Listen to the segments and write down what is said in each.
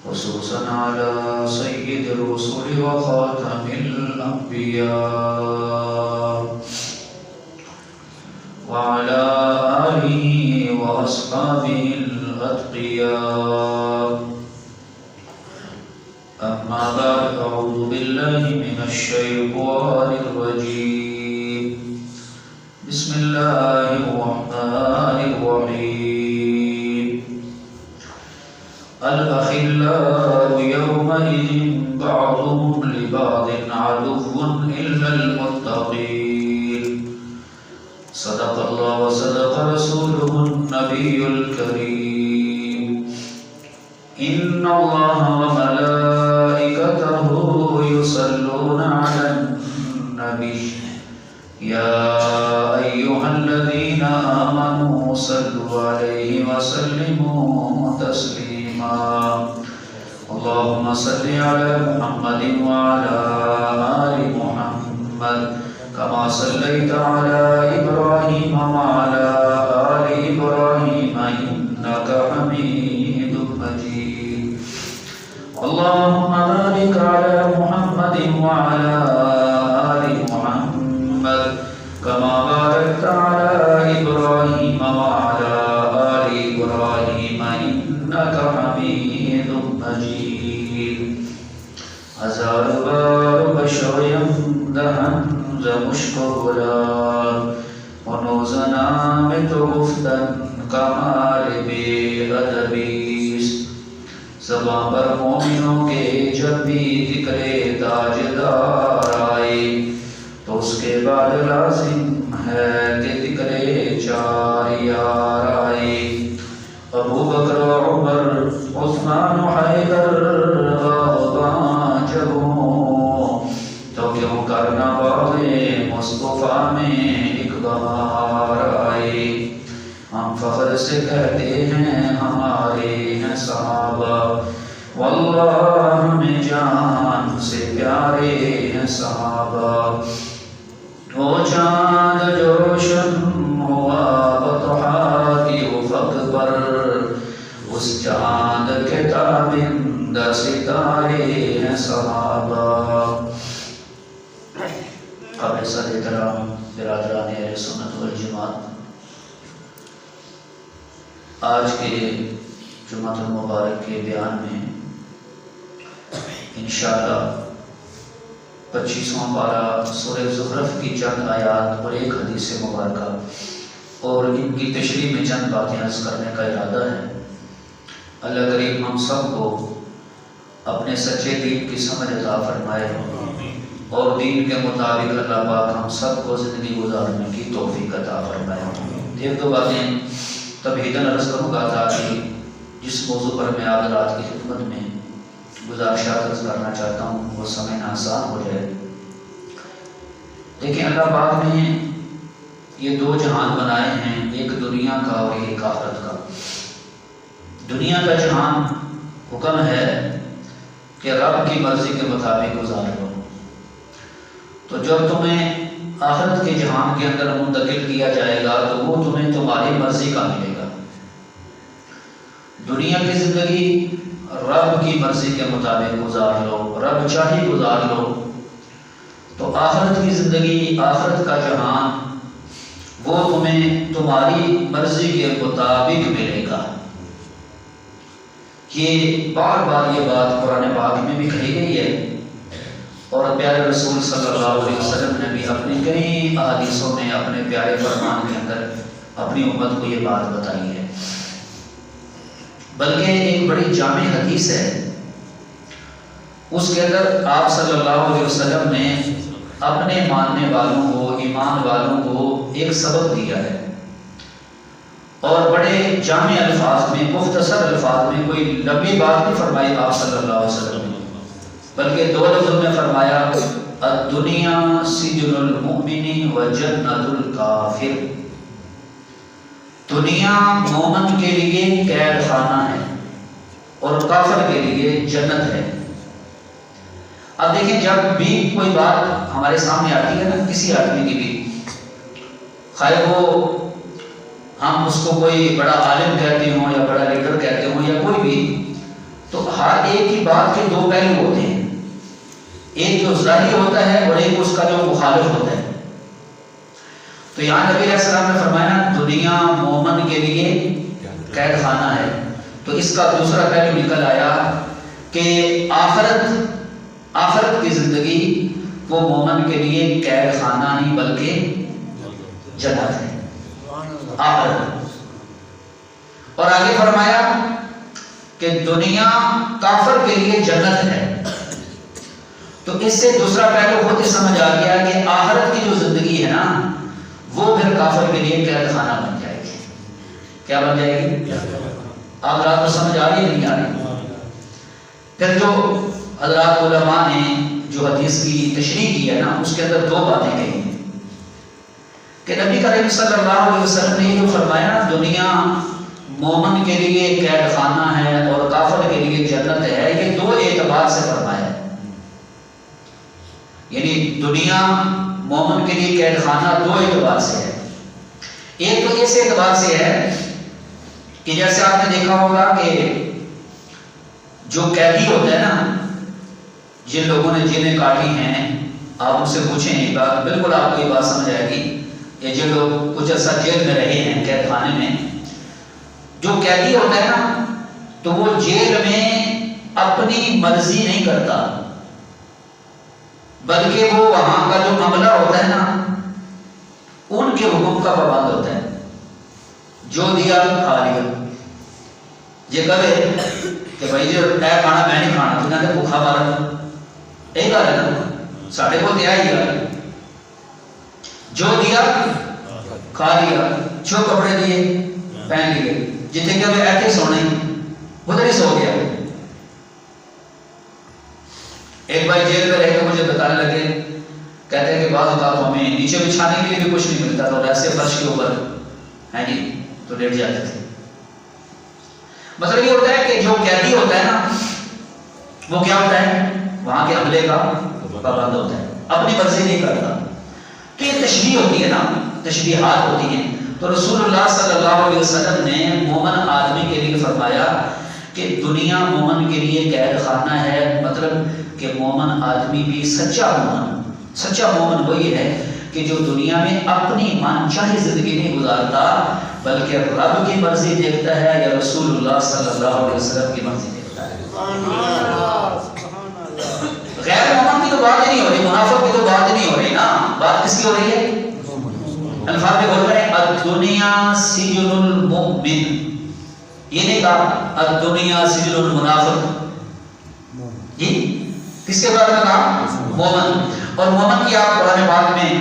خصوصا على سيد الرسل وخاتم الأنبياء وعلى آله وأصحابه الأتقياء. أما بعد، أعوذ بالله من الشيطان الرجيم. بسم الله الرحمن الرحيم. الأخلاء يومئذ بعضهم لبعض عدو إلا المتقين. صدق الله وصدق رسوله النبي الكريم. إن الله وملائكته يصلون على النبي يا أيها الذين آمنوا صلوا عليه وسلموا تسليما. اللهم صل على محمد وعلى آل محمد كما صليت على إبراهيم وعلى آل إبراهيم إنك حميد مجيد. اللهم بارك على محمد وعلى آل محمد كما باركت على إبراهيم وعلى آل إبراهيم إنك حميد مجيد. هزار بار بشویم دهن ز مشک و گلاب منوزنا میں تو گفتن کمال بے ادبیست. زباں پر مومنوں کے جب بھی ذکر تاجدار آئے تو اس کے بعد لازم ہے کہ ذکر چار یار آئے. ابو بکر و عمر عثمان و حیدر غضبان جب ہوں تو کیوں کرنا باغ مصطفیٰ میں ایک بہار آئے. ہم فخر سے کہتے ہیں ہمارے ہیں صحابہ، واللہ ہمیں جان سے پیارے ہیں صحابہ. وہ چاند جو روشن ہوا بطحا کی افق پر، اس چاند کے تابندہ ستارے ہیں صحابہ. قابل صد احترام برادران اہل سنت والجماعت، آج کے جمعۃ المبارک کے بیان میں انشاءاللہ 25واں پارہ سورہ زخرف کی چند آیات اور ایک حدیث مبارکہ اور ان کی تشریح میں چند باتیں عرض کرنے کا ارادہ ہے. اللہ کریم ہم سب کو اپنے سچے دین کی سمجھ عطا فرمائے اور دین کے مطابق اللہ پاک ہم سب کو زندگی گزارنے کی توفیق عطا فرمائے. ایک دو باتیں تمہیداً عرض کروں گا تاکہ جس موضوع پر میں آپ رات کی خدمت میں گزارشات عرض کرنا چاہتا ہوں وہ سمجھنا آسان ہو جائے. دیکھیں، اللہ پاک نے یہ دو جہان بنائے ہیں، ایک دنیا کا اور ایک آخرت کا. دنیا کا جہان حکم ہے کہ رب کی مرضی کے مطابق گزار لو، تو جب تمہیں آخرت کے جہان کے اندر منتقل کیا جائے گا تو وہ تمہیں تمہاری مرضی کا ملے گا. دنیا کی زندگی رب کی مرضی کے مطابق گزار لو، رب چاہے گزار لو، تو آخرت کی زندگی، آخرت کا جہان وہ تمہیں تمہاری مرضی کے مطابق ملے گا. یہ بار بار یہ بات قرآن پاک میں بھی کہی گئی ہے اور پیارے رسول صلی اللہ علیہ وسلم نے بھی اپنی کئی احادیثوں میں اپنے پیارے فرمان کے اندر اپنی امت کو یہ بات بتائی ہے. بلکہ ایک بڑی جامع حدیث ہے، اس کے اندر آپ صلی اللہ علیہ وسلم نے اپنے ماننے والوں کو، ایمان والوں کو ایک سبق دیا ہے اور بڑے جامع الفاظ میں، مختصر الفاظ میں، کوئی لمبی بات نہیں فرمائی آپ صلی اللہ علیہ وسلم نے، بلکہ دو لفظ میں فرمایا الدنیا سجن المؤمن و جنت الکافر. دنیا مومن کے لیے قید خانہ ہے اور کافر کے لیے جنت ہے. اب دیکھیں، جب بھی کوئی بات ہمارے سامنے آتی ہے نا کسی آدمی کی بھی، خواہ وہ ہم اس کو کوئی بڑا عالم کہتے ہوں یا بڑا لیڈر کہتے ہوں یا کوئی بھی، تو ہر ایک کی بات کے دو پہلو ہوتے ہیں، ایک جو ظاہری ہوتا ہے اور ایک اس کا جو مخالف ہوتا ہے۔ تو یہاں نبی علیہ السلام نے فرمایا دنیا مومن کے لیے قید خانہ ہے، تو اس کا دوسرا پہلو نکل آیا کہ آخرت کی زندگی وہ مومن کے لیے قید خانہ نہیں بلکہ جنت ہے آخرت۔ اور آگے فرمایا کہ دنیا کافر کے لیے جنت ہے، تو اس سے دوسرا پہلو خود ہی سمجھ آ گیا کہ آخرت کی جو زندگی ہے نا وہ پھر کافر کے لیے قید خانہ بن جائے گی۔ کیا بن جائے گی؟ آپ رات کو سمجھ آ رہی ہے نہیں آ رہی؟ پھر جو حضرات علماء نے جو حدیث کی تشریح کی ہے نا اس کے اندر دو باتیں کہی ہیں کہ نبی کریم صلی اللہ علیہ وسلم نے جو فرمایا نا دنیا مومن کے لیے قید خانہ ہے اور کافر کے لیے جنت ہے، یہ دو اعتبار سے فرمایا ہے۔ یعنی دنیا مومن کے لیے قید خانہ دو اعتبار سے ہے۔ ایک تو اس اعتبار سے ہے کہ جیسے آپ نے دیکھا ہوگا کہ جو قیدی ہوتا ہے نا، جن لوگوں نے جیلیں کاٹی ہیں، آپ ان سے پوچھیں یہ بات، بالکل آپ کو یہ بات سمجھ آئے گی۔ یہ جو لوگ کچھ عرصہ جیل میں رہے ہیں قید خانے میں، جو قیدی ہوتا ہے نا تو وہ جیل میں اپنی مرضی نہیں کرتا، بلکہ وہ وہاں کا جو عملہ ہوتا ہے نا ان کے حکم کا پابند ہوتا ہے۔ جو دیا کھا لیا، یہ کہے کہ بھائی جو اے کھانا میں نہیں کھانا، تو کہتے بھوکا مارا، یہی بات ہے نا، ساڑھے کو دیا ہی ہے، جو دیا کھا لیا، جو کپڑے دیے پہن لیے، جتنے کہ وہ ایسے سونے ادھر ہی سو گیا۔ ایک بھائی جیل میں رہ کے مجھے بتانے لگے، کہتے ہیں کہ بعض اوقات ہمیں نیچے بچھانے کے لیے بھی کچھ نہیں ملتا تو ایسے فرش کے اوپر ہے جی تو لیٹ جاتے تھے۔ مطلب یہ ہوتا ہے کہ جو قیدی ہوتا ہے نا وہ کیا ہوتا ہے، وہاں کے عملے کا پابند ہوتا ہے، اپنی مرضی نہیں کرتا۔ تو یہ تشبیہ ہوتی ہے نا، تشبیہات ہوتی ہیں۔ تو رسول اللہ صلی اللہ علیہ وسلم نے مومن آدمی کے لیے فرمایا کہ دنیا مومن کے لیے قید خانہ ہے، مطلب کہ مومن آدمی بھی سچا مومن وہی ہے کہ جو دنیا میں اپنی من چاہی زندگی نہیں گزارتا بلکہ رب کی مرضی دیکھتا ہے یا رسول اللہ صلی اللہ علیہ وسلم کی مرضی دیکھتا ہے۔ غیر مومن کی تو بات ہی نہیں ہو رہی، منافق کی تو بات ہی نہیں ہو رہی نا، بات کس کی ہو رہی ہے؟ الفاظ میں بول رہے ہیں الدنیا سجن المؤمن، یہ نہیں کہا الدنیا سجن المنافق، جی کس کے بارے میں کہا؟ مومن۔ اور مومن کی آپ قرآن پاک میں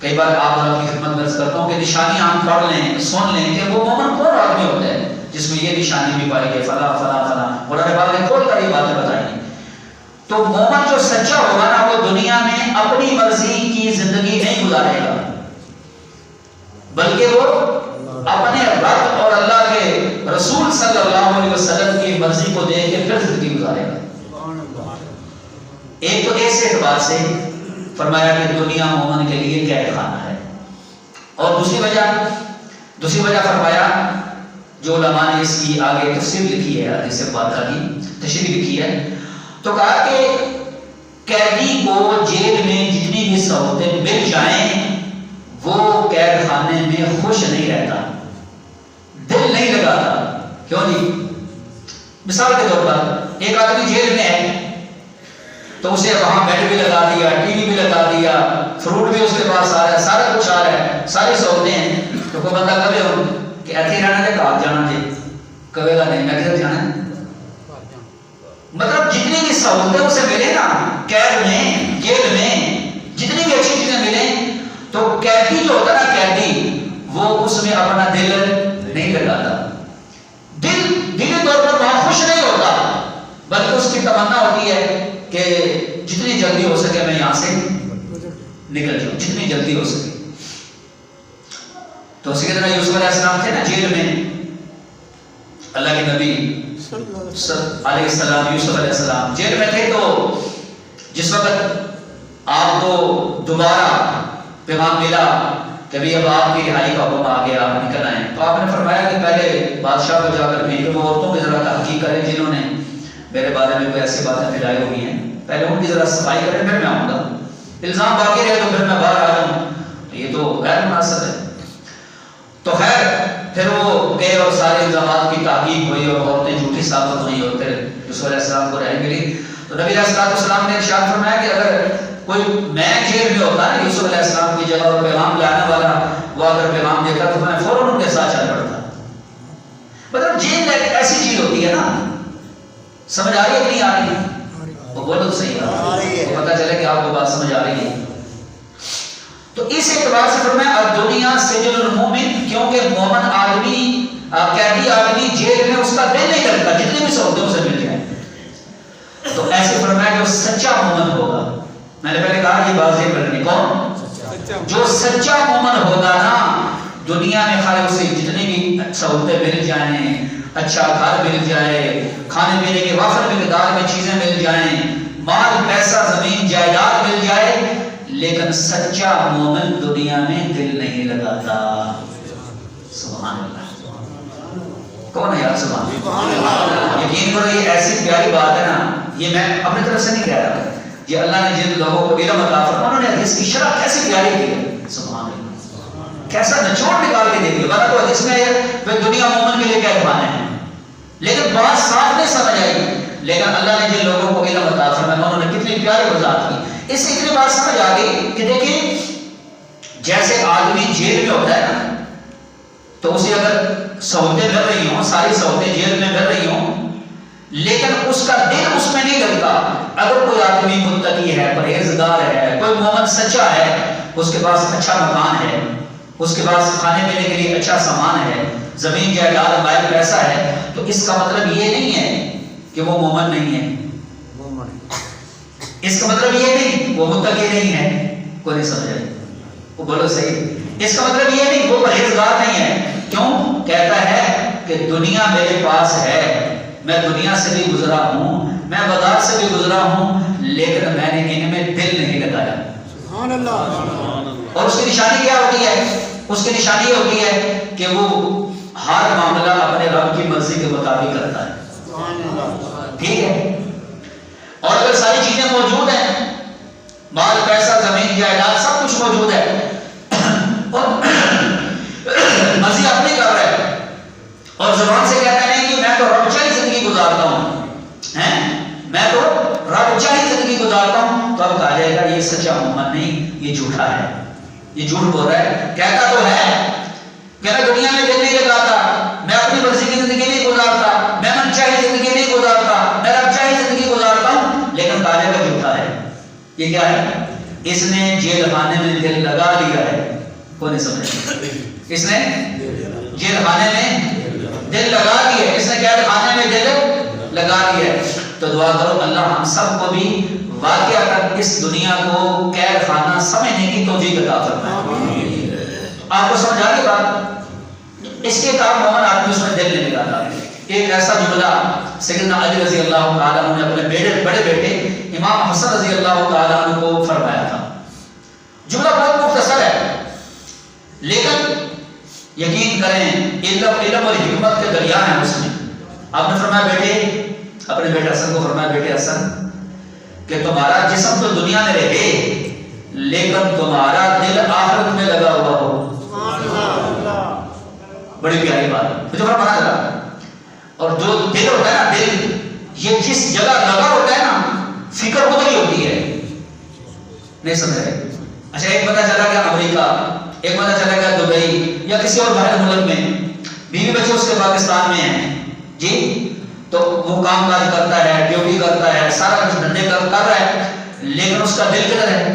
کئی بار آپ کی خدمت میں عرض کرتا ہوں کہ نشانیاں ہم پڑھ لیں، سن لیں کہ وہ مومن کون آدمی ہوتا ہے جس میں یہ نشانی بھی پائی گئی فلاں فلاں فلاں، قرآن پاک نے کھول کر یہ باتیں بتائی۔ تو مومن جو سچا ہوگا نا وہ دنیا میں اپنی مرضی کی زندگی نہیں گزارے گا بلکہ وہ اپنے رب اور اللہ کے رسول صلی اللہ علیہ وسلم کی مرضی کو دیکھ کے پھر زندگی گزارے گا۔ ایک تو ایسے اعتبار سے فرمایا کہ دنیا مومن کے لیے قید خانہ ہے، اور دوسری وجہ فرمایا جو علماء نے اس کی آگے تفسیر لکھی ہے، حدیث پاکہ کی تشریح لکھی ہے، تو کہا کہ قیدی کو جیل میں جتنی بھی سہولتیں مل جائیں وہ قید خانے میں خوش نہیں رہتا، دل نہیں لگاتا۔ کیوں جی؟ مثال کے طور پر ایک آدمی جیل میں ہے تو اسے وہاں بیڈ بھی لگا دیا، ٹی وی بھی لگا دیا، فروٹ بھی اس کے پاس آ رہا ہے، سارا کچھ آ رہا ہے، ساری سہولتیں ہیں، تو کوئی بندہ کبھی ہو کہ ایتھے رہنا ہے کہاں جانا جی، کبھی گا نہیں میں کدھر جانا ہے۔ مطلب جتنی بھی سہولتیں اسے ملے نا قید میں جیل میں، جتنی بھی اچھی چیزیں ملیں، تو قیدی جو ہوتا ہے نا قیدی وہ اس میں اپنا دل نہیں لگاتا، دلی طور پر وہاں خوش نہیں ہوتا، بلکہ اس کی تمنا ہوتی ہے کہ جتنی جلدی ہو سکے میں یہاں سے نکل جاؤں، جتنی جلدی ہو سکے۔ تو اسی طرح یوسف علیہ السلام تھے نا جیل میں، اللہ کے نبی علیہ السلام یوسف علیہ السلام جیل میں تھے، تو جس وقت آپ کو دوبارہ پیغام ملا کہ بھی اب آپ کی رہائی کا حکم آ گیا، آپ نکل آئیں، تو آپ نے فرمایا کہ پہلے بادشاہ کو جا کر بھیجو، وہ عورتوں کی ذرا تحقیق کریں جنہوں نے میرے بارے میں کوئی ایسی باتیں پھیلائی ہوئی ہیں، پہلے ان کی ذرا صفائی کریں پھر میں آؤں گا، الزام باقی رہے تو پھر میں باہر آ جاؤں، یہ تو غیر مناسب ہے۔ تو خیر پھر وہ گئے اور سارے الزامات کی تحقیق ہوئی اور عورتیں جھوٹی ثابت ہوئی اور پھر یوسف علیہ السلام کو رہائی ملی۔ تو نبی علیہ السلام نے ارشاد فرمایا کہ اگر کوئی میں جیل میں ہوتا ہے یوسف علیہ السلام کی جگہ اور پیغام لانے والا وہ اگر پیغام دیتا تو میں فوراً ان کے ساتھ چل پڑتا۔ مطلب جیل ایک ایسی چیز ہوتی ہے نا، سمجھ آ رہی ہے کہ نہیں آ رہی ہے؟ وہ بولو تو صحیح آ رہی ہے، پتہ چلے کہ آپ کو بات سمجھ آ رہی ہے۔ تو اس اعتبار سے فرمایا الدنیا سجن المومن، کیونکہ مومن آدمی قیدی آدمی جیل میں اس کا دل نہیں لگتا جتنی بھی سہولتیں اسے مل جائیں۔ تو ایسے فرمایا جو سچا مومن ہوگا، میں نے پہلے کہا یہ بات ذہن رکھنی، کون؟ جو سچا مومن ہوگا نا، دنیا میں خالی اسے جتنی بھی سہولتیں مل جائیں، اچھا گھر مل جائے، کھانے پینے کے وافر مقدار میں چیزیں مل جائیں، مال پیسہ زمین جائیداد مل جائے، لیکن سچا مومن دنیا میں دل نہیں لگاتا۔ سبحان اللہ، کون ہے یار سبحان اللہ؟ یقین کرو یہ ایسی پیاری بات ہے نا، یہ میں اپنی طرف سے نہیں کہہ رہا، یہ اللہ نے جن لوگوں کو علم عطا فرمایا انہوں نے حدیث کی شرح کیسی پیاری کی ہے، سبحان اللہ، کیسا نچوڑ نکال کے دے دیا۔ ورنہ تو حدیث میں وہ دنیا مومن کے لیے کیا کھانے ہیں، لیکن بات صاف نہیں سمجھ آئی، لیکن اللہ نے جن لوگوں کو علم عطا فرمایا انہوں نے کتنی پیاری وضاحت کی۔ اس سے اتنی بات سمجھ آ گئی کہ دیکھیں جیسے آدمی جیل میں ہوتا ہے نا، تو اسے اگر سہولتیں مل رہی ہوں، ساری سہولتیں جیل میں مل رہی ہوں، لیکن اس کا دل اس میں نہیں لگتا۔ اگر کوئی آدمی متقی ہے، پرہیزگار ہے، کوئی مومن سچا ہے، اس کے پاس اچھا مکان ہے، اس کے پاس کھانے پینے کے لیے اچھا سامان ہے، زمین جائیداد مال پیسہ ہے، تو اس کا مطلب یہ نہیں ہے کہ وہ مومن نہیں ہے، اس کا مطلب یہ نہیں وہ متقی نہیں ہے۔ کوئی نہیں سمجھا؟ وہ بولو صحیح، اس کا مطلب یہ نہیں وہ پرہیزگار نہیں ہے۔ کیوں؟ کہتا ہے کہ دنیا میرے پاس ہے، میں دنیا سے بھی گزرا ہوں، میں بازار سے بھی گزرا ہوں، لیکن میں نے ان میں دل نہیں لگایا۔ سبحان اللہ۔ اور اس کی نشانی کیا ہوتی ہے؟ اس کی نشانی یہ ہوتی ہے کہ وہ ہر معاملہ اپنے رب کی مرضی کے مطابق کرتا ہے، ٹھیک ہے؟ اور اگر ساری چیزیں موجود ہیں، مال پیسہ زمین جائیداد سب کچھ موجود ہے، اور مرضی اپنی کر رہا ہے، اور زبان سے کہتا نہیں کہ میں تو رب چاہی زندگی گزارتا ہوں، میں تو رب چاہی زندگی گزارتا ہوں، تو اب کہا جائے گا یہ سچا مومن نہیں، یہ جھوٹا ہے، یہ جھوٹ بول رہا ہے۔ کہتا تو ہے کہ میں دنیا میں دل نہیں لگاتا، میں اپنی مرضی کی زندگی نہیں گزارتا، میں من چاہی زندگی نہیں گزارتا، میں رب چاہی زندگی گزارتا ہوں، لیکن کہا جائے گا جھوٹا ہے۔ یہ کیا ہے؟ اس نے جیل خانے میں دل لگا لیا ہے۔ کوئی نہیں سمجھا؟ اس نے جیل خانے میں دل لگا لیا ہے، اس نے قید خانے میں دل لگا لیا ہے۔ تو دعا کرو اللہ ہم سب کو بھی واقعہ اس دنیا کو قید خانہ سمجھنے کی توفیق عطا فرمائے۔ آپ کو سمجھ آ گئی بات؟ اس کے کام مومن آدمی اس میں دل نہیں لگاتا۔ ایک ایسا جملہ سیدنا علی رضی اللہ تعالیٰ عنہ نے اپنے بڑے بیٹے امام حسن رضی اللہ تعالیٰ عنہ کو فرمایا تھا۔ جملہ بہت مختصر ہے، لیکن یقین کریں علم اور حکمت کے دریا ہیں اس میں۔ آپ نے فرمایا بیٹے، اپنے بیٹے حسن کو فرمایا بیٹے حسن کہ تمہارا جسم تو دنیا میں رہے لیکن تمہارا دل آخرت میں لگا ہوا ہو۔ بڑی پیاری بات مجھے بڑا بڑا لگا۔ اور جو دل ہوتا ہے نا، دل یہ جس جگہ لگا ہوتا ہے نا، فکر ادھر ہی ہوتی ہے۔ نہیں سمجھ رہے؟ اچھا ایک بندہ چلا گیا امریکہ، ایک بندہ چلا گیا دبئی یا کسی اور باہر ملک میں، بیوی بچے اس کے پاکستان میں ہیں جی، تو وہ کام کاج کرتا ہے، ڈیوٹی کرتا ہے، سارا کچھ دھندے کر رہا ہے، لیکن اس کا دل کدھر ہے؟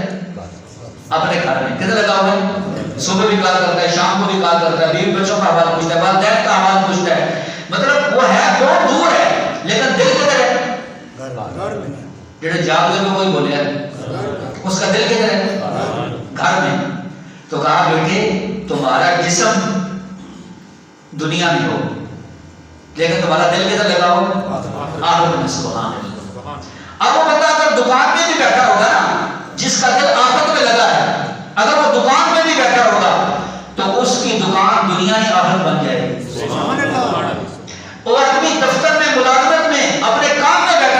اپنے گھر میں۔ کدھر لگا ہوا ہے؟ صبح بھی کال کرتا ہے، شام کو بھی کال کرتا ہے، بیوی بچوں کا حوال پوچھتا ہے، والدین کا حوال پوچھتا ہے، مطلب وہ ہے بہت دور ہے، لیکن دل کدھر ہے؟ گھر میں۔ جڑے جاگ لے کوئی بولے اس کا دل کدھر ہے؟ گھر میں۔ تو کہا بیٹے تمہارا جسم دنیا میں ہو لیکن تمہارا دل کدھر لگا ہو؟ آخرت میں۔ سبحان اللہ۔ اب وہ بندہ اگر دکان میں بھی بیٹھا ہوگا نا، جس کا دل آخرت میں لگا ہے، اگر وہ دکان میں بھی بیٹھا ہوگا تو اس کی دکان دنیا ہی آخرت بن جائے گی۔ اور آدمی دفتر میں، ملازمت میں، اپنے کام میں بیٹھا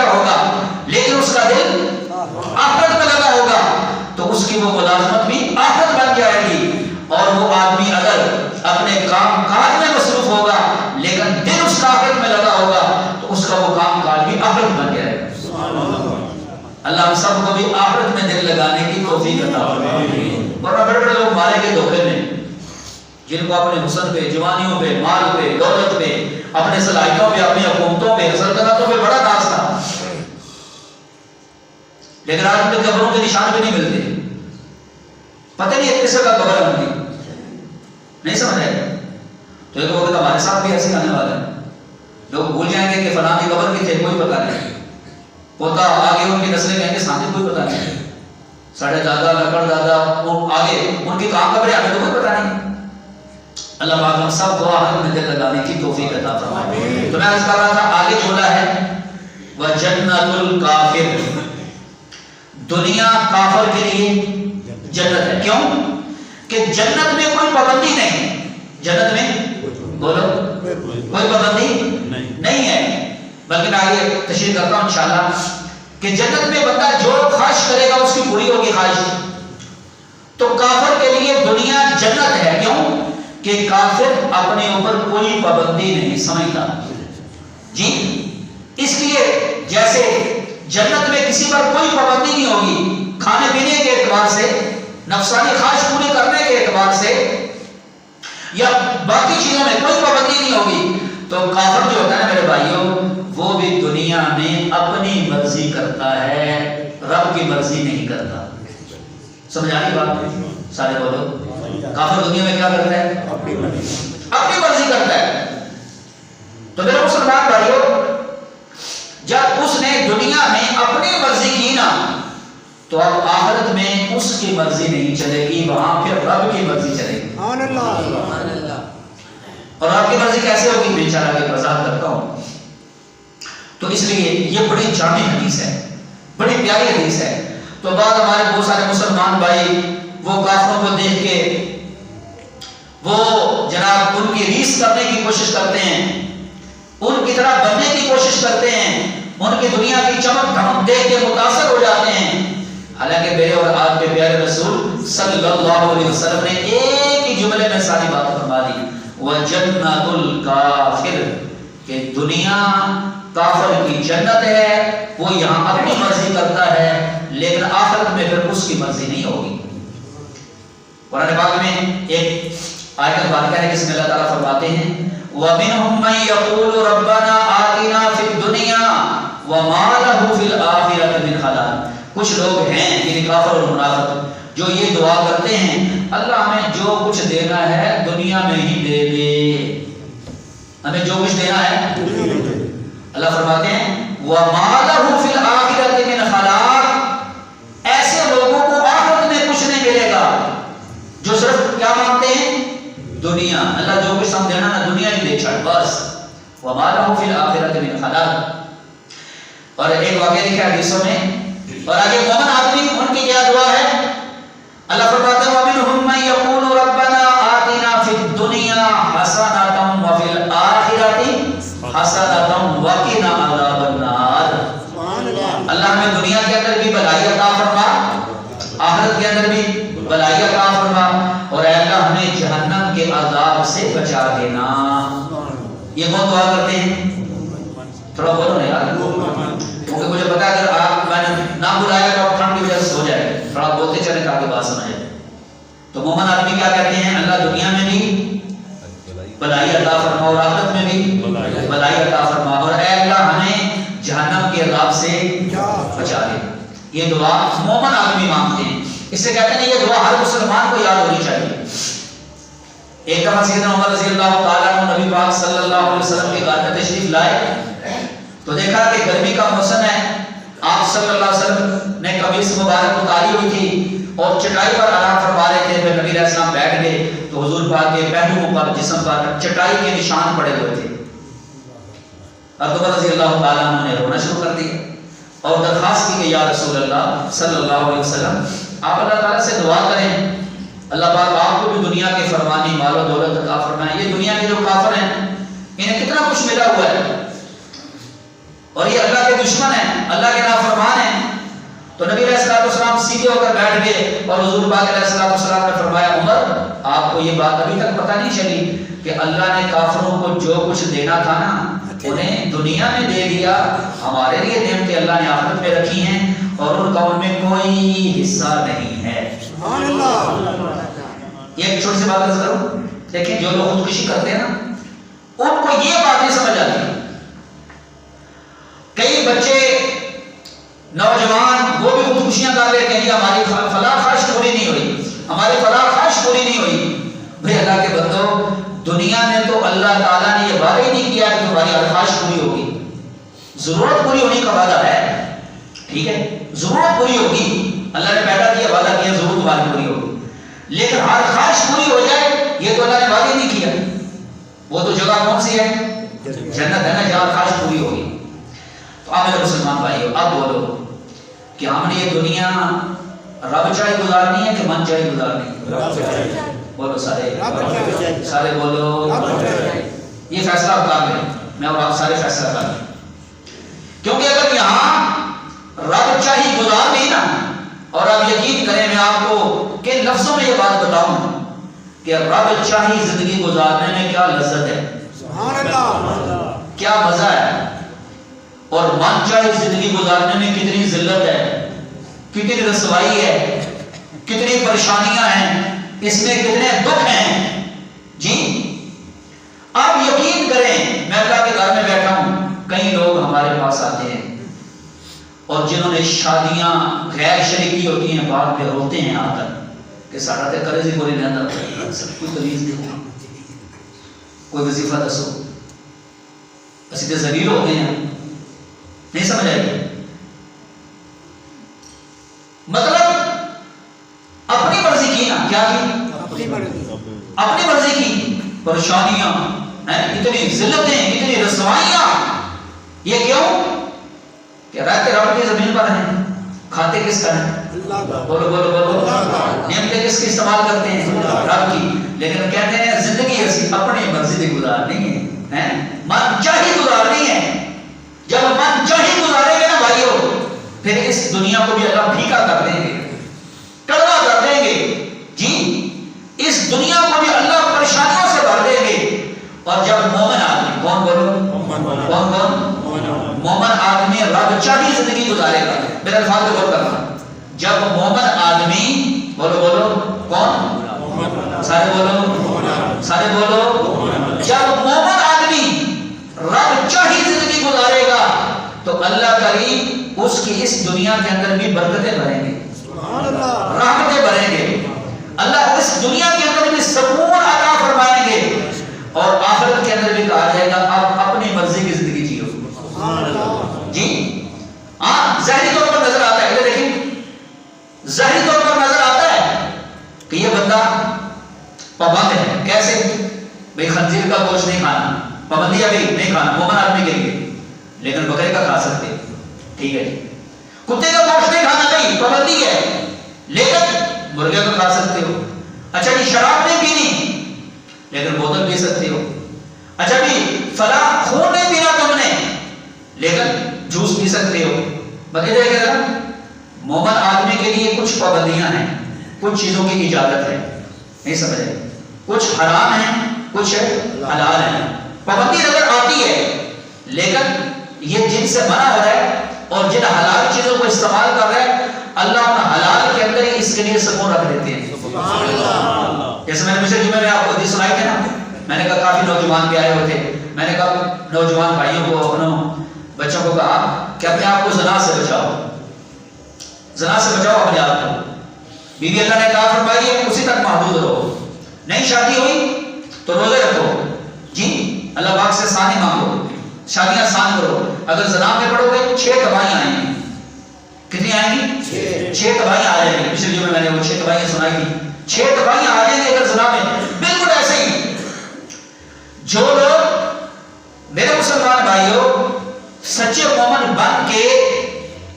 سب کو بھی آخرت میں دل لگانے کی توفیق عطا فرمائے۔ ورنہ بڑے بڑے لوگ مارے گئے دھوکے میں، جن کو اپنے حسن پہ، جوانیوں پہ، مال پہ، دولت پہ، اپنے صلاحیتوں پہ، اپنی حکومتوں پہ، سلطنتوں پہ بڑا ناز تھا، لیکن آج ان کے قبروں کے نشان بھی نہیں ملتے۔ پتہ نہیں کس کا قبر ہے ان کی، نہیں سمجھ آئے؟ تو ایک وقت ہمارے ساتھ بھی ایسے آنے والا ہے، لوگ بھول جائیں گے کہ فلاں کی قبر کی تھے، کوئی پتہ نہیں، پوتا آگے ان کی نسلیں کہیں گے سامنے کوئی پتہ نہیں، ساڑھے دادا لکڑ دادا آگے ان کی کہاں قبر ہے ہمیں تو کوئی پتہ نہیں۔ اللہ پاک ہم سب کو آخرت میں دل لگانے کی توفیق عطا فرمائے۔ تو میں عرض کر رہا تھا آگے جملہ ہے وَجَنَّةُ الْكَافِرِ، دنیا کافر کے لیے جنت ہے۔ کیوں؟ کہ جنت میں کوئی پابندی نہیں، جنت میں بولو کوئی پابندی نہیں ہے، بلکہ میں آگے تشریح کرتا ہوں انشاءاللہ کہ جنت میں بندہ جو خواہش کرے گا اس کی پوری ہوگی خواہش۔ تو کافر کے لیے دنیا جنت ہے، کیوں کہ کافر اپنے اوپر کوئی پابندی نہیں سمجھتا جی، اس لیے جیسے جنت میں کسی پر کوئی پابندی نہیں ہوگی، کھانے پینے کے اعتبار سے، نفسانی خواہش پوری کرنے کے اعتبار سے یا باقی چیزوں میں کوئی پابندی نہیں ہوگی، تو کافر جو ہوتا ہے میرے بھائیوں وہ بھی دنیا میں اپنی مرضی کرتا ہے، رب کی مرضی نہیں کرتا۔ سمجھا رہی بات؟ سارے بولو، کافر دنیا میں کیا کرتا ہے؟ اپنی مرضی کرتا ہے۔ تو میرے مسلمان بھائیوں جب اس نے دنیا میں اپنی مرضی کی نا تو اب آخرت میں اس کی مرضی نہیں چلے گی، وہاں پھر رب کی مرضی چلے گی۔ سبحان اللہ۔ اور رب کی مرضی کیسے ہوگی میں انشاءاللہ کی وضاحت کرتا ہوں۔ تو اس لیے یہ بڑی جامع حدیث ہے، بڑی پیاری حدیث ہے۔ تو بعد ہمارے بہت سارے مسلمان بھائی وہ کافروں کو دیکھ کے وہ جناب ان کی ریس کرنے کی کوشش کرتے ہیں، ان کی طرح بننے کی کوشش کرتے ہیں، ان کی دنیا کی چمک دھمک دیکھ کے متاثر ہو جاتے ہیں۔ حالانکہ میرے اور آپ کے پیارے رسول صلی اللہ علیہ وسلم نے ایک ہی جملے میں ساری بات فرما دی، وَجَنَّةُ الْكَافِرِ، کہ دنیا کافر کی جنت ہے، وہ یہاں اپنی مرضی کرتا ہے لیکن آخرت میں پھر اس کی مرضی نہیں ہوگی۔ قرآن پاک میں ایک آیت بارکہ ہے جس میں اللہ تعالیٰ فرماتے ہیں وَمِنْهُمْ مَنْ يَقُولُ رَبَّنَا آتِنَا فِي الدُّنْيَا وَمَا لَهُ فِي الْآخِرَةِ مِنْ خَلَاقٍ۔ کچھ لوگ ہیں یعنی کافر اور منافق جو یہ دعا کرتے ہیں اللہ ہمیں جو کچھ دینا ہے دنیا میں ہی دے دے، ہمیں جو کچھ دینا ہے اللہ فرماتے ہیں وَمَا لَهُ فِي الْآخِرَةِ مِنْ خَلَاقٍ، ایسے لوگوں کو آخرت میں کچھ نہیں ملے گا جو صرف کیا مانگتے ہیں دنیا۔ اللہ جو کچھ ہم دینا نا دنیا ہی دے چھڑ بس، وَمَا لَهُ فِي الْآخِرَةِ مِنْ خَلَاقٍ۔ اور ایک واقعہ لکھا حدیثوں میں، اور آگے مومن آدمی ان کی کیا دعا ہے؟ اللہ فرماتے ہیں وَمِنْهُمْ مَنْ يَقُولُ رَبَّنَا آتِنَا فِي الدُّنْيَا حَسَنَةً وَفِي الْآخِرَةِ حَسَنَةً وَقِنَا عَذَابَ النَّارِ۔ اللہ ہمیں دنیا کے اندر بھی بھلائی عطا فرما، آخرت کے اندر بھی بھلائی عطا فرما، اور اے اللہ ہمیں جہنم کے عذاب سے بچا دینا۔ یہ کون دعا کرتے ہیں؟ تھوڑا بولو نا یار، کیونکہ مجھے پتا ہے اگر آپ میں نے نہ بلایا تو آپ ٹھنڈ کی وجہ سے ہو جائے، تھوڑا بولتے چلے تاکہ بات سمجھے۔ تو مومن آدمی کیا کہتے ہیں اللہ دنیا میں بھی بھلائی عطا فرما اور آخرت میں بھی بھلائی عطا فرما، اور اے اللہ ہمیں جہنم کے عذاب سے بچا دے۔ یہ دعا مومن آدمی مانگتے ہیں، اس سے کہتے ہیں یہ دعا ہر مسلمان کو یاد ہونی چاہیے۔ ایک دفعہ سیدنا عمر رضی اللہ تعالیٰ عنہ نبی پاک صلی اللہ علیہ وسلم کے گھر میں تشریف لائے تو دیکھا کہ گرمی کا موسم ہے، آپ صلی اللہ علیہ وسلم نے قمیص مبارک اتاری ہوئی تھی اور چٹائی پر آرام فرما رہے تھے، پھر نبی علیہ السلام بیٹھ گئے تو حضور پاک کے پہلوؤں پر جسم پر چٹائی کے نشان پڑے ہوئے تھے۔ اب عمر رضی اللہ تعالیٰ عنہ نے رونا شروع کر دیا اور درخواست کی کہ یا رسول اللہ صلی اللہ علیہ وسلم آپ اللہ تعالیٰ سے دعا کریں اللہ پاک آپ کو بھی دنیا کے فرمانی مال و دولت عطا فرمائے۔ یہ دنیا کے جو کافر ہیں انہیں کتنا کچھ ملا ہوا ہے اور یہ اللہ کے دشمن ہیں، اللہ کے نافرمان ہیں۔ تو نبی علیہ السلام سیدھے ہو کر بیٹھ گئے اور حضور پاک علیہ السلام نے فرمایا عمر آپ کو یہ بات ابھی تک پتہ نہیں چلی کہ اللہ نے کافروں کو جو کچھ دینا تھا نا انہیں دنیا میں دے دیا، ہمارے لیے نعمتیں اللہ نے آخرت میں رکھی ہیں، اور ان کا ان میں کوئی حصہ نہیں ہے۔ یہ ایک چھوٹی سی بات عرض کروں، دیکھیں جو لوگ خودکشی کرتے ہیں نا ان کو یہ بات نہیں سمجھ آتی۔ کئی بچے نوجوان وہ بھی خودکشیاں کر لیتے ہیں، ہماری فلاح خواہش پوری نہیں ہوئی، ہماری فلاح خواہش پوری نہیں ہوئی۔ بھئی اللہ کے بندو، دنیا میں تو اللہ تعالیٰ نے یہ وعدہ ہی نہیں کیا کہ تمہاری ہر خواہش پوری ہوگی۔ ضرورت پوری ہونے کا وعدہ ہے، ٹھیک ہے، ضرورت پوری ہوگی، اللہ نے پیدا کیا، وعدہ کیا ضرورت تمہاری پوری ہوگی، لیکن ہر خواہش پوری ہو جائے یہ تو اللہ نے وعدہ ہی نہیں کیا۔ وہ تو جگہ کون سی ہے؟ جنت ہے نا، جہاں خواہش پوری ہوگی۔ تو آپ میرے مسلمان بھائیو، اب بولو کہ ہم نے یہ دنیا رب چاہے گزارنی ہے کہ من چاہے گزارنی؟ بولو سارے بولو، یہ فیصلہ آپ کر لیں، میں اور آپ سارے فیصلہ کر لیں، کیونکہ اگر یہاں رب چاہی گزار نہیں نا، اور آپ یقین کریں میں آپ کو کن لفظوں میں یہ بات بتاؤں کہ رب چاہی زندگی گزارنے میں کیا لذت ہے، کیا مزہ ہے، اور من چاہی زندگی گزارنے میں کتنی ذلت ہے، کتنی رسوائی ہے، کتنی پریشانیاں ہیں، اس میں کتنے دکھ ہیں۔ جی آپ یقین کریں، میں اللہ کے گھر میں بیٹھا ہوں، کئی لوگ ہمارے پاس آتے ہیں اور جنہوں نے شادیاں غیر شریکی ہوتی ہیں بعد میں روتے ہیں آ کر کہ سارا تے قرض ہی پورے نہیں آتا، سب کوئی تمیز نہیں، کوئی وظیفہ دسو، اسی تے ذلیل ہو گئے ہیں، نہیں سمجھ آئی؟ مطلب اپنی مرضی کی نا، کیا کی؟ اپنی مرضی کی، پریشانیاں ہیں، اتنی ذلتیں، اتنی رسوائیاں، یہ کیوں کہ رہتے رب کی زمین پر ہیں، کھاتے کس کا ہے؟ بولو بولو بولو، نعمتیں کس کی استعمال کرتے ہیں؟ رب کی، لیکن کہتے ہیں زندگی ایسی اپنی مرضی سے گزارنی ہے، من چاہی گزارنی ہے۔ جب من چاہی گزاریں گے نا بھائیو، پھر اس دنیا کو بھی اللہ پھیکا کر دیں گے، کڑوا کر دیں گے، جی اس دنیا کو بھی اللہ پریشانیوں سے بھر دیں گے۔ اور جب مومن آدمی، کون بولو، کون مومن آدمی رب چاہی زندگی گزارے گا، میرے الفاظ کو غور کرنا، جب مومن آدمی، بولو بولو کون، سارے بولو، جب مومن آدمی رب چاہی زندگی گزارے گا تو اللہ کریم اس کی اس دنیا کے اندر بھی برکتیں بھریں گے، رحمتیں بھریں گے، اللہ اس دنیا کے اندر بھی سکون عطا فرمائیں گے، اور آخرت کے اندر بھی کہا جائے گا آپ اپنی مرضی کی زندگی جیو۔ جی ہاں، ظاہری طور پر نظر آتا ہے، دیکھیں ظاہری طور پر نظر آتا ہے کہ یہ بندہ پابند ہے، کیسے؟ بھئی خنزیر کا گوشت نہیں کھانا، پابندی ہے، بھئی نہیں کھانا مومن آدمی کے لیے، لیکن بکرے کا کھا سکتے، ٹھیک ہے، کتے کا گوشت نہیں کھانا، بھئی پابندی ہے، لیکن مرغے کا کھا سکتے ہو، اچھا جی شراب نہیں پینی لیکن بوتل پی سکتے ہو، اچھا جی فلاں خون نہیں پینا تم نے لیکن جوس پی سکتے ہو۔ بقی دیکھیں ذرا، مومن آدمی کے لیے کچھ پابندیاں ہیں، کچھ چیزوں کی اجازت ہے، نہیں سمجھے، کچھ حرام ہیں، کچھ حلال ہیں، پابندی نظر آتی ہے، لیکن یہ جن سے منع ہو رہا ہے اور جن حلال چیزوں کو استعمال کر رہا ہے، اللہ ان حلال کے اندر ہی اس کے لیے سکون رکھ دیتے ہیں۔ جیسے میں نے پچھلے جمعے میں آپ کو حدیث سنائی تھی نا، میں نے کہا کافی نوجوان بھی آئے ہوئے تھے، میں نے کہا نوجوان بھائیوں کو، اپنوں بچوں کو کہا کہ اپنے آپ کو زنا سے بچاؤ، زنا سے بچاؤ اپنے آپ کو، بیوی اللہ نے کہا فرمائی ہے اسی تک محدود رہو، نہیں شادی ہوئی تو روزے رکھو، جی اللہ پاک سے ثانی مانگو، شادیاں آسان کرو، اگر زنا میں پڑھو گے 6 تباہیاں آئیں گی، کتنی آئیں گی؟ 6 تباہیاں آ جائیں گی، پچھلے جو میں نے وہ 6 تباہیاں سنائی تھی، 6 تباہیاں آ جائیں گی اگر زنا میں، بالکل ایسے ہی جو لوگ میرے مسلمان بھائیوں سچے مومن بن کے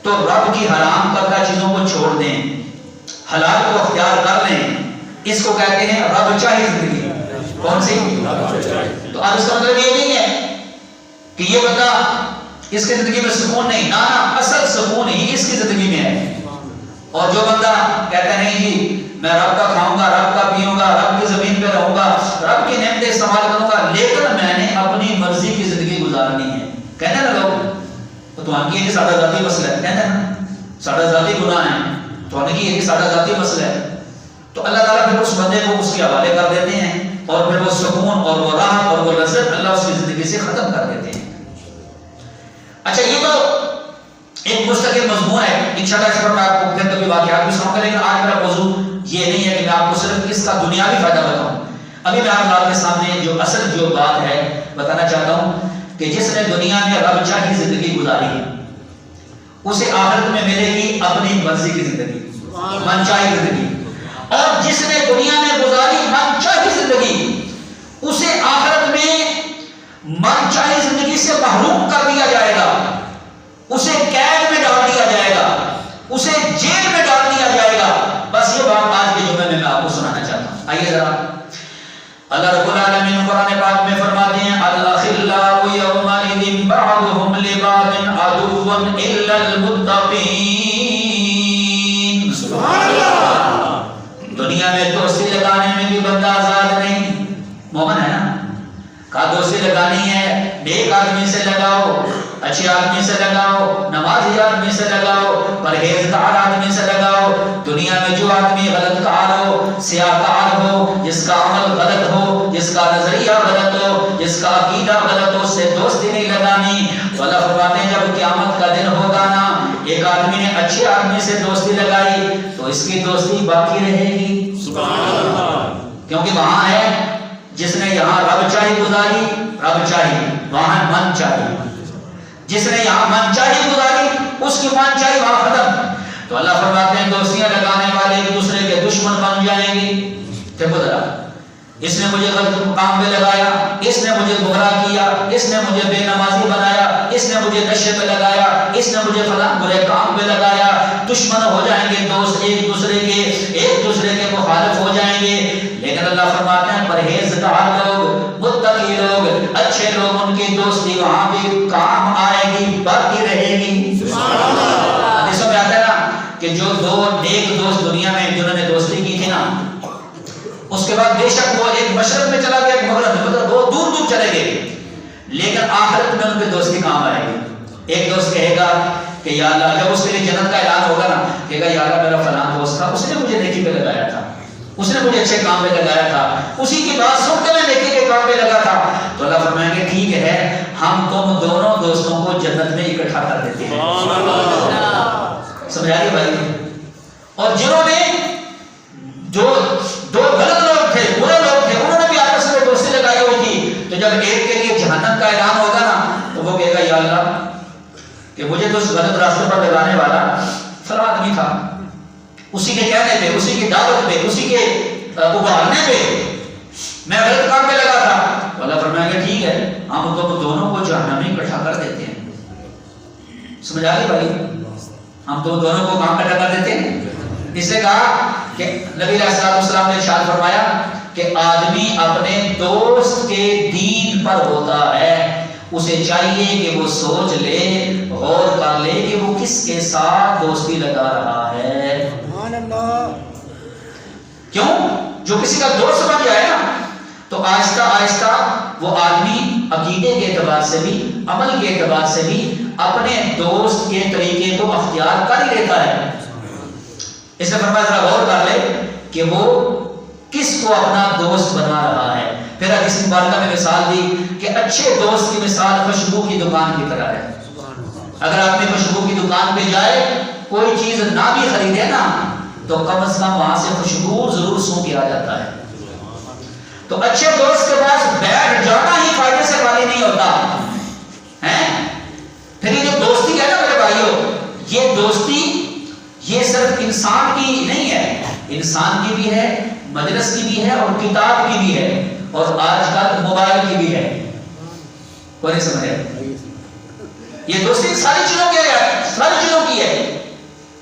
تو رب کی حرام کردہ چیزوں کو چھوڑ دیں، حلال کو اختیار کر لیں، اس کو کہتے ہیں رب چاہی زندگی۔ کون سی؟ تو اب اس کا مطلب یہ نہیں ہے کہ یہ بندہ اس کی زندگی میں سکون نہیں، نا اصل سکون ہی اس کی زندگی میں ہے، اور جو بندہ کہتا نہیں جی میں رب کا کھاؤں گا، رب کا پیوں گا، رب کی زمین پہ رہوں گا، رب کی نعمتیں استعمال کروں گا، لیکن میں نے اپنی مرضی کی زندگی گزارنی ہے، کہتے ہیں نا لوگ، تو ہم کی یہ سادہ ذاتی مسئلہ ہے، کہتے ہیں نا ساڑھا ذاتی گناہ ہے تو انہیں یہ کہ ساڑھا ذاتی مسئلہ ہے، تو اللہ تعالیٰ پھر اس بندے کو اس کے حوالے کر دیتے ہیں اور پھر وہ سکون اور وہ راحت اور وہ لذت اللہ اس کی زندگی سے ختم کر دیتے ہیں۔ اچھا یہ تو ایک مستقل مضمون ہے، انشاءاللہ میں آپ کو پھر کبھی واقعات بھی سناؤں گا، لیکن آج میرا موضوع یہ نہیں ہے کہ میں آپ کو صرف اس کا دنیاوی فائدہ بتاؤں۔ ابھی میں آپ کے سامنے جو اصل جو بات ہے بتانا چاہتا ہوں کہ جس نے دنیا میں رب چاہی زندگی گزاری اسے آخرت میں ملے گی اپنی مرضی کی زندگی، من چاہی زندگی، اور جس نے دنیا میں گزاری من چاہی زندگی اسے آخرت میں من چاہی زندگی سے محروم کر دیا جائے گا، اسے قید میں ڈال دیا جائے گا، اسے جیل میں ڈال دیا جائے گا۔ بس یہ بات آج کے جمعے میں آپ کو سنانا چاہتا ہوں۔ آئیے ذرا اللہ رب العالمین قرآن پاک میں فرماتے ہیں الاخلاء یومئذ بعضهم لبعض عدو الا المتقین۔ سبحان اللہ۔ دنیا میں دوستی لگانے میں بھی بندہ آزاد نہیں، مومن ہے نا، کہا دوستی لگانی ہے نیک آدمی سے لگاؤ، اچھے آدمی سے لگاؤ، نمازی آدمی سے لگاؤ، پرہیزگار آدمی سے لگاؤ۔ دنیا میں جو آدمی غلط کار ہو، سیاہ کار ہو، جس کا عمل غلط ہو، جس کا نظریہ غلط ہو، جس کا عقیدہ غلط ہو، اس سے دوستی نہیں لگانی۔ تو اللہ فرماتے ہیں جب قیامت کا دن ہوگا نا، ایک آدمی نے اچھے آدمی سے دوستی لگائی تو اس کی دوستی باقی رہے گی، سبحان اللہ، کیونکہ وہاں ہے جس نے یہاں رب چاہی گزاری، رب چاہی، وہاں من چاہی، جس نے یہاں من چاہی گزاری اس کی من چاہی وہاں ختم۔ تو اللہ فرماتے ہیں دوستیاں لگانے والے ایک دوسرے کے دشمن بن جائیں گے۔ دیکھو ذرا، اس نے مجھے غلط کام پہ لگایا، اس نے مجھے گمراہ کیا، اس نے مجھے بے نمازی بنایا، اس نے مجھے نشے پہ لگایا، اس نے مجھے فلاں برے کام پہ لگایا۔ دشمن ہو جائیں گے دوست ایک دوسرے کے مخالف ہو جائیں گے، لیکن اللہ فرماتے ہیں پرہیزگار لوگ، متقی لوگ، اچھے لوگ، ان کی دوستی وہاں بھی کام آئے گی، باقی رہے گی۔ حدیثوں میں آتا ہے نا کہ جو دو نیک دوست دنیا میں جنہوں نے دوستی کی تھی نا، اس کے بعد بے شک وہ ایک مشرق میں چلا گیا، ایک مغرب میں، مطلب وہ دور دور چلے گئے، لیکن آخرت میں ان کی دوستی کام آئے گی۔ ایک دوست کہے گا کہ یا اللہ، جب اس کے لیے جنت کا اعلان ہوگا نا، کہے گا یا اللہ میرا فلاں دوست تھا، اس نے مجھے نیکی پہ لگایا تھا، اس نے مجھے اچھے کام پہ لگایا تھا، اسی کی بات سن کے میں نیکی کے کام پہ لگا تھا۔ تو اللہ فرمائیں گے ٹھیک ہے، ہم تم دونوں دوستوں کو جنت میں اکٹھا کر دیتے ہیں۔ سمجھا رہی بھائی؟ اور جنہوں نے جو دو غلط لوگ تھے، برے لوگ تھے، انہوں نے بھی آپس میں دوستی لگائی ہوئی تھی، تو جب ایک کے لیے جہنم کا اعلان ہوگا نا تو وہ کہے گا یا اللہ کہ مجھے تو اس غلط راستے پر لگانے والا فلاں آدمی تھا، اسی کے کہنے پہ، اسی کی دعوت پہ، اسی کے ابھارنے پہ میں غلط کام پہ لگا تھا۔ تو اللہ فرمائے گا ٹھیک ہے، ہم تم دونوں کو جہنم میں اکٹھا کر دیتے ہیں۔ سمجھ آ گئی بھائی؟ ہم تم دونوں کو کام اکٹھا کر دیتے ہیں۔ اس نے کہا کہ نبی علیہ السلام نے ارشاد فرمایا کہ آدمی اپنے دوست کے دین پر ہوتا ہے، اسے چاہیے کہ وہ سوچ لے، غور کر لے کہ وہ کس کے ساتھ دوستی لگا رہا ہے۔ کیوں؟ جو کسی کا دوست بن جائے نا تو آہستہ آہستہ وہ آدمی عقیدے کے اعتبار سے بھی، عمل کے اعتبار سے بھی اپنے دوست کے طریقے کو اختیار کر ہی لیتا ہے۔ اس نے فرمایا ذرا غور کر لے کہ وہ کس کو اپنا دوست بنا رہا ہے۔ پھر حدیث مبارکہ میں مثال دی کہ اچھے دوست کی مثال خوشبو کی دکان کی طرح ہے۔ اگر آدمی خوشبو کی دکان پہ جائے، کوئی چیز نہ بھی خریدے نا تو کم از کم وہاں سے خوشبو ضرور سونگھ کے آ جاتا ہے۔ تو اچھے دوست کے پاس بیٹھ جانا ہی فائدے سے خالی نہیں ہوتا ہے۔ پھر یہ جو دوستی ہے نا میرے بھائیوں، یہ دوستی یہ صرف انسان کی نہیں ہے، انسان کی بھی ہے، مجلس کی بھی ہے، اور کتاب کی بھی ہے، اور آج کل موبائل کی بھی ہے۔ کوئی نہیں سمجھے؟ یہ دوستی ساری چیزوں کی ہے، ساری چیزوں کی ہے۔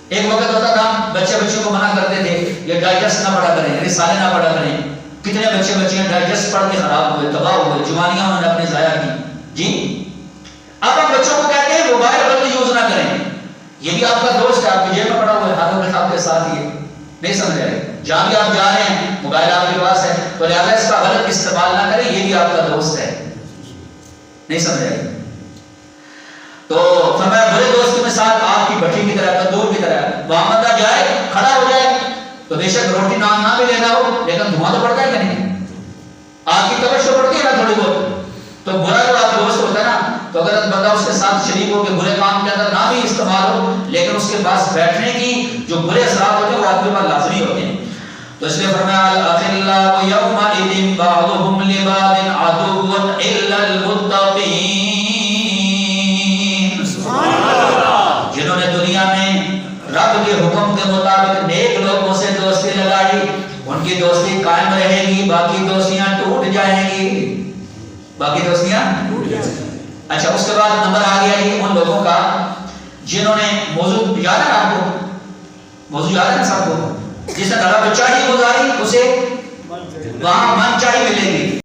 ایک وقت ہوتا تھا بچوں کو منع کرتے تھے یہ ڈائجسٹ نہ پڑھا کریں، رسالے نہ پڑھا کریں۔ کتنے بچیاں ڈائجسٹ پڑھ کے خراب ہوئے، تباہ ہوئے، جوانیاں انہوں نے اپنے ضائع کی۔ جی اب ہم بچوں کو کہتے ہیں موبائل غلط یوز نہ کریں، یہ بھی آپ کا دوست ہے، آپ کی جیب میں پڑا ہوا ہے، ہاتھوں میں آپ کے ساتھ ہی ہے، نہیں سمجھ رہے؟ جہاں بھی آپ جا رہے ہیں موبائل آپ کے پاس ہے، تو لہٰذا اس کا غلط استعمال نہ کریں، یہ بھی آپ کا دوست ہے، نہیں سمجھ رہے؟ تو فرمایا برے دوست کی مثال آگ کی بھٹی کی طرح، تندور کی طرح وہاں بندہ جائے کھڑا ہو جائے تو بے شک روٹی نان نہ بھی لینا ہو لیکن دھواں تو پڑتا ہے کہ نہیں؟ آگ کی تپش تو پڑتی ہے نا تھوڑی بہت. تو برا جو آپ دوست ہوتا ہے نا تو اگر بندہ اس کے ساتھ شریک ہو کے برے کام کے اندر نہ بھی استعمال ہو لیکن اس کے پاس بیٹھنے کی جو برے اثرات ہوتے ہیں وہ آپ کے پاس لازمی ہوتے ہیں. تو اس لیے فرمایا الاخلاء یومئذ بعضهم لبعض عدو الا المتقین. جنہوں نے دنیا میں رب کے حکم کے مطابق نیک لوگوں سے دوستی لگائی ان کی دوستی قائم رہے گی باقی دوستیاں ٹوٹ جائیں گی. باقی دوستیاں ٹوٹ جائیں گی. اچھا اس کے بعد نمبر آ گیا جی ان لوگوں کا جنہوں نے موضوع یاد ہے آپ کو؟ موضوع یاد ہے نا سب کو؟ جس نے گھر پہ چاہیے گزاری اسے وہاں